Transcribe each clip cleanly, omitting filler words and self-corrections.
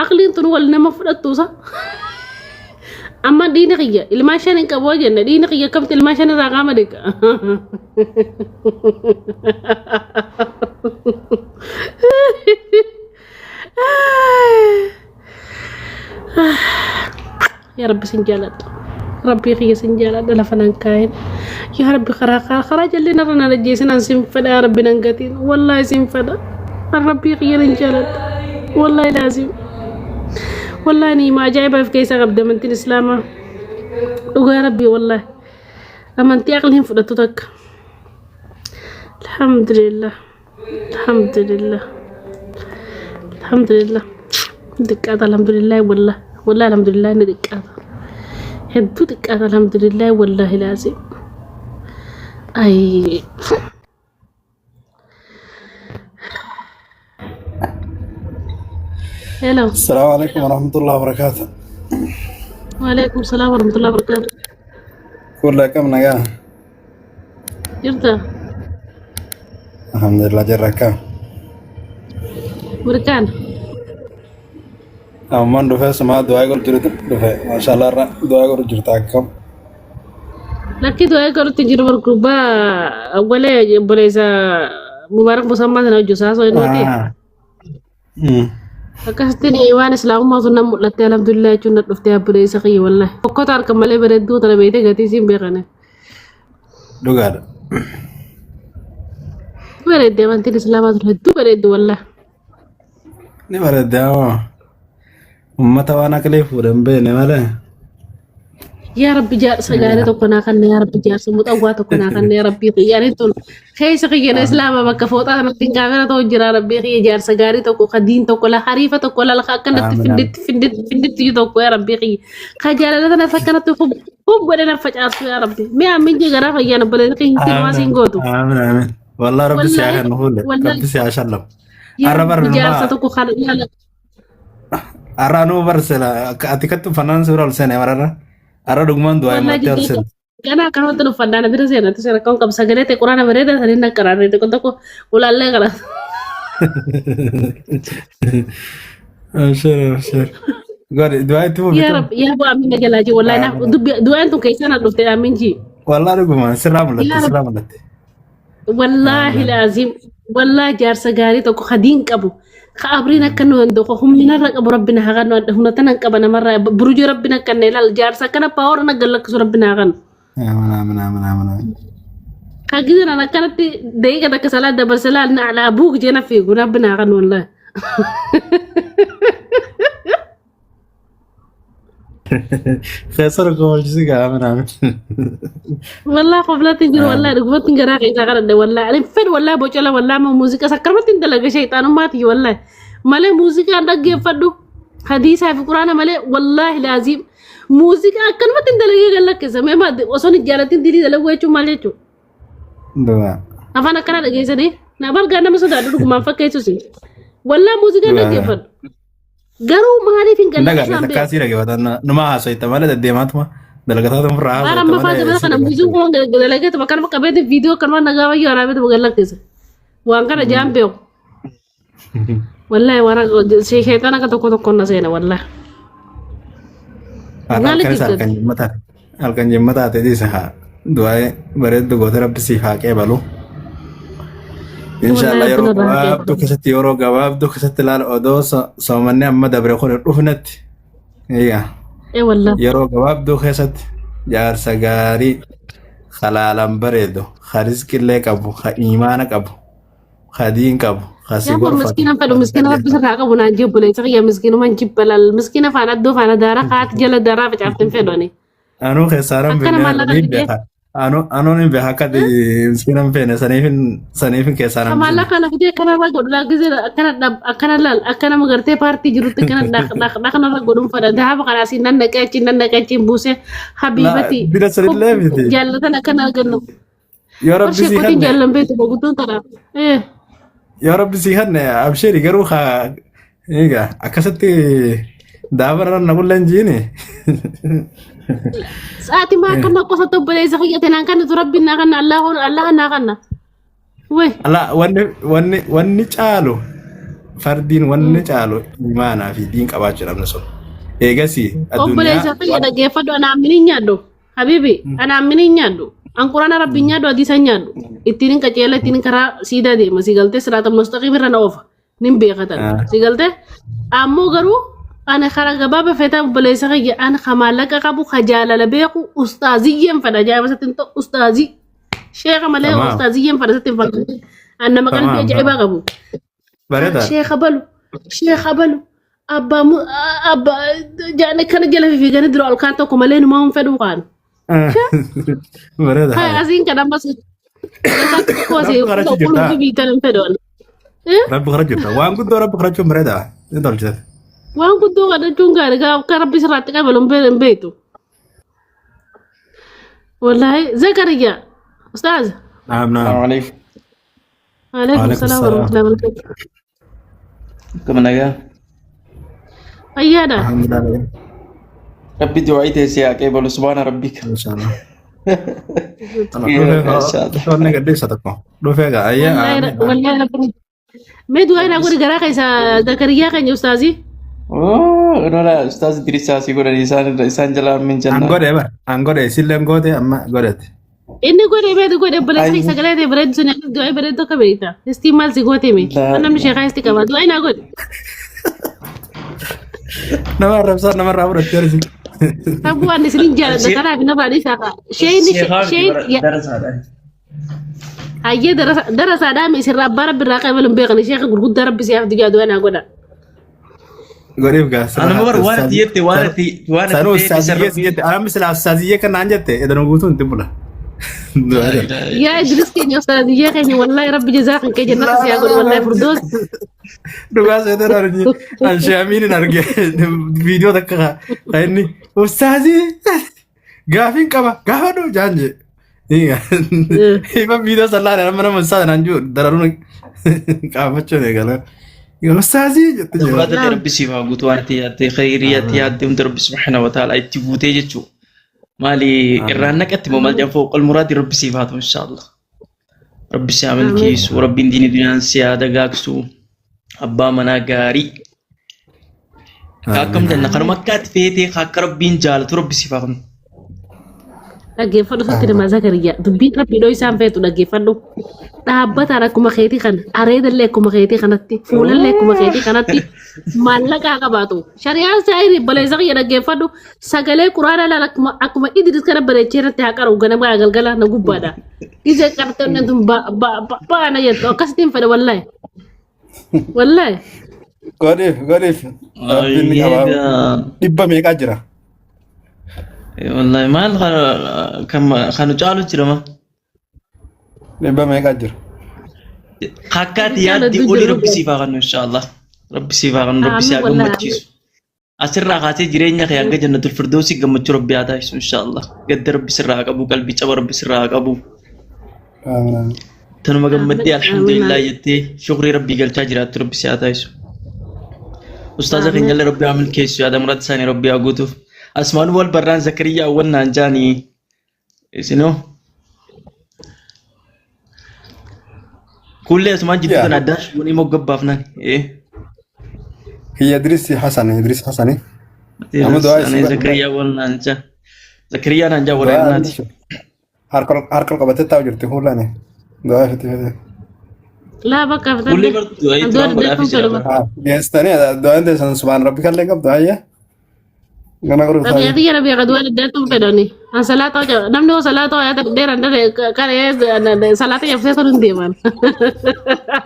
aqliin tun wal nama fudhattuusa amma diina qiyya ilmaa shan hin qabu jenna diina qiyya kamti ilmaa shan irraa qaama deega يا رب سنجالات ربي خي سنجالات لفنان كاين يا ربي خراج اللي نرنا نجيسنا سنفدا يا ربي ننقتين والله سنفدا ربي خي رنجالات والله لازم والله اني ما جايبه في كيس قبل من الاسلام يا ربي والله اما انت اقلهم فدتك الحمد لله الحمد لله الحمد لله دقات الحمد لله والله والله الحمد لله ندقات هدو دقات الحمد لله والله لازم اي هلا السلام عليكم ورحمة الله وبركاته. وعليكم السلام ورحمة الله وبركاته. كل كم نجا؟ جرتا الحمد لله جركا. بركان أمان دفع سما دعاء كل جرت دفع ما شاء الله دعاء كل جرت أكم. لكن دعاء كل تجرب بركوبا أوله بليزا مبارك مسمى ذنا جوساس وينوتي. Akastini iwan Islam ma sunna mulati alhamdulillah cunat dufti abure saqi wallah kotar kamale beredu tara bete gati sim bekane Dugar. beredu manti Islam atu beredu wallah Ni beredu ummata wana kale furambe ne mala يا ربي جار سجارة تكون أخن يا ربي جار سموت أقوى تكون أخن يا ربي يعني تون خير سقينا إسلام ما كفوت أنا تنكامنا تو جرا ربي خي جار سجارة تكو خدين تكو لا حريفة تكو لا خاكنا تفندت تيجو يا ربي خي خجالة لنا فكنا تفهم هو بدنا فجأة يا ربي ما من جرا خي أنا بدنا خي ما سينغوتو آمين آمين والله ربي سياحة نقول ربي سياحة شلم ربي جار ستكو خالد يلا أرانو برسلا أتيكتو فنان سورة السنة مرة Ara dugman dua yang mati harus. Karena kalau tu fandana bira sih, nanti saya kau kamsa gede te Quran bereda tadi nak kerana itu kontak ko ulalle kala. Sure. Gua dua itu. Ya bu amin aja lagi. Wallahi na dua itu kaisa nak dufte amin ji. Wallahi dugman seram lah. Wallahi lazim. Wallahi jar sagari to ko khadin kabu. خابرينا كانوا عندكم هم من الرقب ربنا هغن هنا تنك بنا مرة بروج ربنا كان لا الجارسة كنا باورنا قال لك ربنا هغن آمين كأجدنا أنا كانت دقيقة ده كسلة ده برسلة على أبوك جينا فيه ربنا هغن والله خسر قول جزء آمين والله قبل تنجر والله ركبت تنجر إذا قرد والله على فين والله بوجلا والله ما موسيقى سكر ما تندلق شيطان ما تي والله ماله موسيقى عندك جفدو حديث في القرآن ماله والله لازم موسيقى أكن ما تندلق قال لك كذا ما وصلنا الجارتين دي دلوا يشوف ماله شو دوا أفنى كنا لقيت سني نبال قانا مسدا دلوا ما فكيت سوسي والله موسيقى عندك جفد Garu maharifin kan Islam be. Kasih lagi watan nama asal itu malah dari demat mah. Dalagata tuh merah. Maram apa aja kan musuh ko dalagata makan makabete video kan mana nagawa yo arabe to galak kisa. Wan kana jambe. Wallahi wara shaytan ka to ko na sena wallahi. Alkan jemmata tadi sah. Dua bered do godara bisi hake balu. Insyaallah ya Rabb tu kesati oro gawab tu kesatilal odo somanne amma dabre khone rufnat iya wallah ya ro gawab tu kesat jar sagari khalalam baredo kharis kille kabu imana kabu khadin kabu khasigur miskina fadu miskina rabbi saraka buna jibule ya miskinu man jibalal miskina fana do fana dara khat jala dara fa aftin fedoni anu khasaram bin anu ni behaka di miskinan pene sanifin kesaran amala kana dia kana ba godla gize akana magarte party jurut kana dakana godum fada dahaba kana sinan da kacin buse habibati bila salit levi jalla tan kana ganno ya rabbi sihan jalla betu bogutun tara ya rabbi sihan abshiri garu kha ega akasati dabaran nagulan jini Saati ma kana ko sa to bale sa kaya tinangkan to rabbi na kana Allah na kana we ala wanni chalo Fardiin wanni caalu imaanaa fi diin qabaachuu dhabna sun. Eegasi obboleessa kiyya dhaggeeffadhu anaan miniin nyaadhu habibi anaan miniin nyaadhu an quraana rabbiin nyaadhu hadiisa nyaadhu ittiin qaceela ittiin karaa siidaa deema si galtee siraata mustaqiim irra na oofa nin beekatan si galtee ammoo garuu ana karaa gabaaba feetaa obboleessa kiyya ana kamaallaqa qabu kajaalala beeku ustaaziyyeen fedha ajaa'iba sattiin ta'u ustaazii sheeka malee ustaaziyyeen fedha sattiin fakkaate an nama qalbii ajaa'ibaa qabu. Sheeka balu abba jaane kana jala fi gane diro alkaan tokko malee numa hun fedhu kaan hay asiin kana mas ko se ko ko bitan fedon rabbi kharajta waan guddo rabbi kharajum bareda indolje waan guddo kada jungaare ga rabbi sirati ka balum beetu wallahi zakariya ustaz naam alaykum assalam wa rahmatullahi wa barakatuh كم نجا ayyada ربي دعائي يا كيبل سبحان ربك inshallah ما شاء الله torne gadde satako do fega ayya wallahi me du'a ina gori gara kaisa zakariya kan ustazi اوه انا لا استاذ ادريس ساسي يقول لسان جلال من جنة angode sillen gode amma godet inni gode balai sagale de bread sun du'a bread to kabita istimal si gote me anam shekha istikaba du'a ina gode nama rabur tersi abu an silin jara da kana bi na bani saka shay درس هذا ayye darasa da me sirra barab biraka balum be kan shekha gurgud darab bi siyaf diga du'a ina goda gorif gas انا مبر وانا تيتي sanu ustaziyye ana misla ustaziyye kan anjette edan gutun tibula ya idris kenya ustaziyye kenya wallahi rabbi jazakan ke jannat siya gode wallahi firdaus duga sedar arji an shamini narge video takka kaini ustazi gafin kaba gafado janje iya iba video sallallahu alaihi wasallam ustaz nanju dararun kafacho ne gala ustazi jette هذا ربي سيما قلت وانا تياتي خيريات ياتي وانت ربي سبحانه وتعالى اتفوتي جتشو مالي الرانك اتمو مالجان فوق المراد ربي سيفاتهم ان شاء الله ربي سيعمل كيس وربي ديني دنيا سيادة قاكسو أبا منا قاري كاكم دلنا قرمكات فيتي خاك ربي انجالت ربي سيفاتهم dhaggeeffadhu sakki nama zakariya dubbiin rabbi dhoo isaan feetu dhaggeeffadhu dhaabbata akkuma keetii kana areedallee akkuma keetii kanatti fuulallee akkuma keetii kanatti maallaqaa qabaatu shari'aan saayiri baleessa kiyya dhaggeeffadhu sagalee quraana laal akkuma idris kana bareechee irratti haa qaru ganama galgala na gubbaadha ija qartoonni tun baana jettu akkasitiin fedhe wallahi godif dhibba meeqaa jira والله ما كم خانوا جالو جرما dhibba meeqaa jira خاكات يادي قولي ربي سيفاغن إن شاء الله ربي سيفاغن ربي سياغن مجيسو أسر راقاتي جرينيا خيانجا جنة الفردوسي قمت ربي عدايسو إن شاء الله قد ربي سراغ أبو قلبي جبا ربي سراغ أبو تنو مقمدي الحمد لله يتي شكري ربي قل تاجرات ربي سيعدايسو أستاذة خينجل ربي عمل كيسو هذا مراد ثاني ربي أقوتو أسمان والبران زكريا أولنا أنجاني سنو كل أسمان جديد ناداش وني موقف فنان إيه هي إدريس حسني أنا زكريا أولنا أنجا زكريا أنجا ولا نادي هاركل قبضت تاوجرتي هو لاني دعاء فتي لا بقى كل برضو أي تمام ولا في شيء يستني دعاء ده سبحان ربك اللي قبض هيا tapi ati yana biya kadua da tum pedoni an salato ja namno salato ya der anda kare salato ya fesa dun deman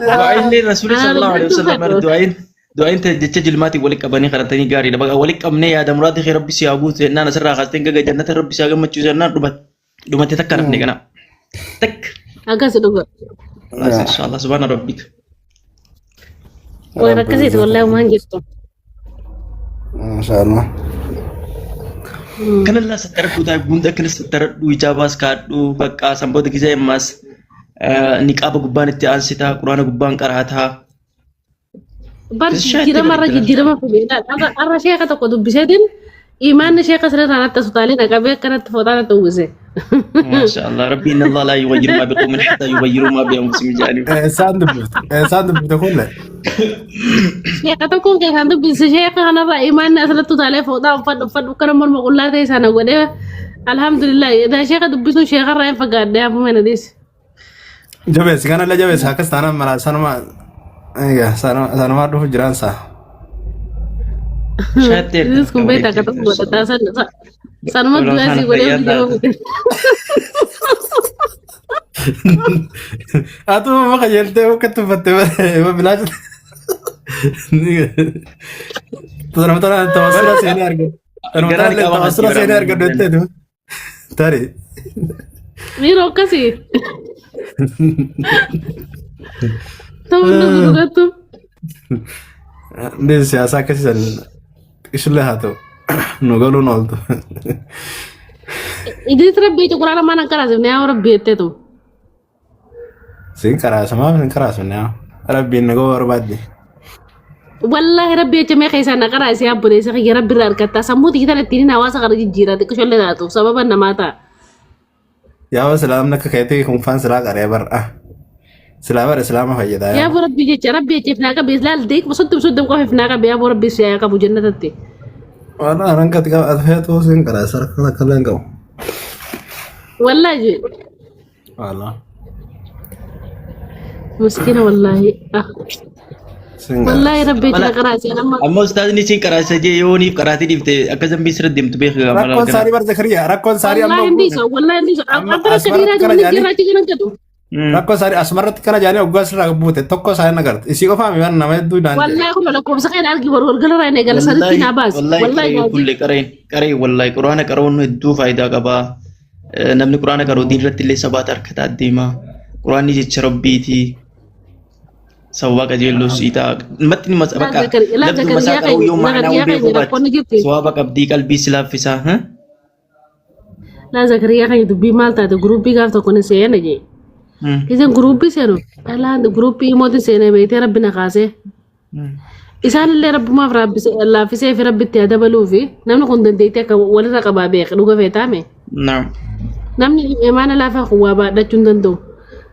doain li rasul sallallahu alaihi wasallam doain te jilmati walik abani qaratani gari da baga walik amne ya da muradi khair rabbi siyagut na nasra khasten ga jannat rabbi siyaga machu janna dumat takkar ne kana tak aga sedugo inshallah subhana rabbik wa rakasit wallahi mangisto masyaallah kan Allah setarku da bunda kan setardu ijabas kadu bakka sambod gize mas niqab gubban itti ansita qur'ana gubban qarata bar jira marra jira ma fubena arra sheekha tokko dubbisedin iman sheekha sirra ratta sutale na qabe kanat fodana tawuse ما شاء الله ربي إن الله لا يغير ما بقوم حتى يغيروا ما بأنفسهم جانب. ساند بتقول شيخ تكون كيف عنده بس شيخ أنا رأي ما الناس لا تطالع فوضى فد كرم المقولات هي سنة وده الحمد لله إذا شيخ دبسوا شيخ الرأي فقاد ده أبو من ديس جبس كان لا جبس هكذا أنا مرا سنة ما إيه سنة ما أروح جيران صح شاتير ديس كم بيتا كتب buat atasan sama dua sih gue Atau mama kayak ente ketemu temu bilang Tanam-tanam tawasra sini harga. Tanam-tanam tawasra sini harga duit itu. Tari. Miro kasih. Tahu juga tuh. Ini siasa kasih dan istilah itu. Nugalu nol tuh. Ini terlebih itu kurang mana keras ini orang bete tuh. Sing keras sama sing keras nih. Rabbi nego berbadi. Wallahi Rabbi aja mereka sana keras ya boleh saya kira berar kata samut kita lihat ini nawasa karena jijira itu soalnya tuh sababan nama ta. Ya Allah selam nak kayak itu kumfan selah karebar Selamat selama aja dah. Ya Rabbi aja fnaka bislal dik maksud kau fnaka biar Rabbi saya kamu jannah tadi. Orang ketika ada itu sing keras kalian kau. Wallahi. Allah. Miskin wallahi. Wallahi Rabbi tidak keras ya nama. Amma ustaz ni sing keras saja yoni kerati dibte akazam bisred dim tu beh Rakon sari bar Zakaria, rakon sari amma. Wallahi ini so. Apa kedira jadi kira tuh. Rakon sari asmarat kana jani ogas ra bute tokko saya nagar. Isi ko fami man namanya tu dan. Wallahi aku nak kau sekarang lagi baru galar ini galar sari tina bas. Wallahi kulle kare wallahi Qur'an karon du faida qaba. Namni Qur'an karo din rattille sabat arkata dima. Qur'an ni jecha rabbiti. Sawwa kajello sita matni masabaka labdu masaka yawm ma'na wa biqubat sawaba qabdi qalbi silafisa ha la Zakaria kan itu bimal ta grup bi gaf to kone sene je kisan grup bi seno ala grup bi modi sene be te rabbina khase isan le rabb ma rabbi Allah fi sayf rabbi te adabalu fi namna kun dande te ka wala ka babe ka duga fetame na'am namni imana la fa khuwa ba da chundando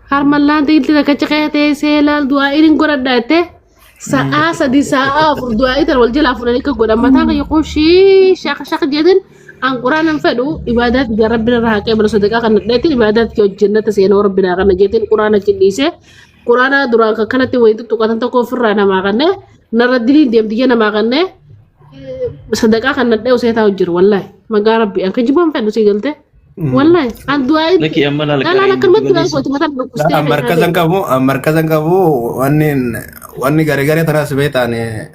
harmalan tinggi tidak kecekete selal dua ini gora date sadi saa fur dua itu wal jela fur ini ke goda mata kayak kushi shak jadin Al-Quran yang fedu ibadat biar Rabbina rahake bersedekah kan date ibadat ke jannat seno Rabbina kan jadin Quran cindise Quran dura ka kanati wa itu tukatan to kofir na makane naradili diam dia na makane sedekah kan date usai tahu jir wallahi magarabbi an kejibam fedu sigalte wallahi an dua itu laki amal al la kan betul aku cuma tak markazan kamu wani gare-gare tanah sebetane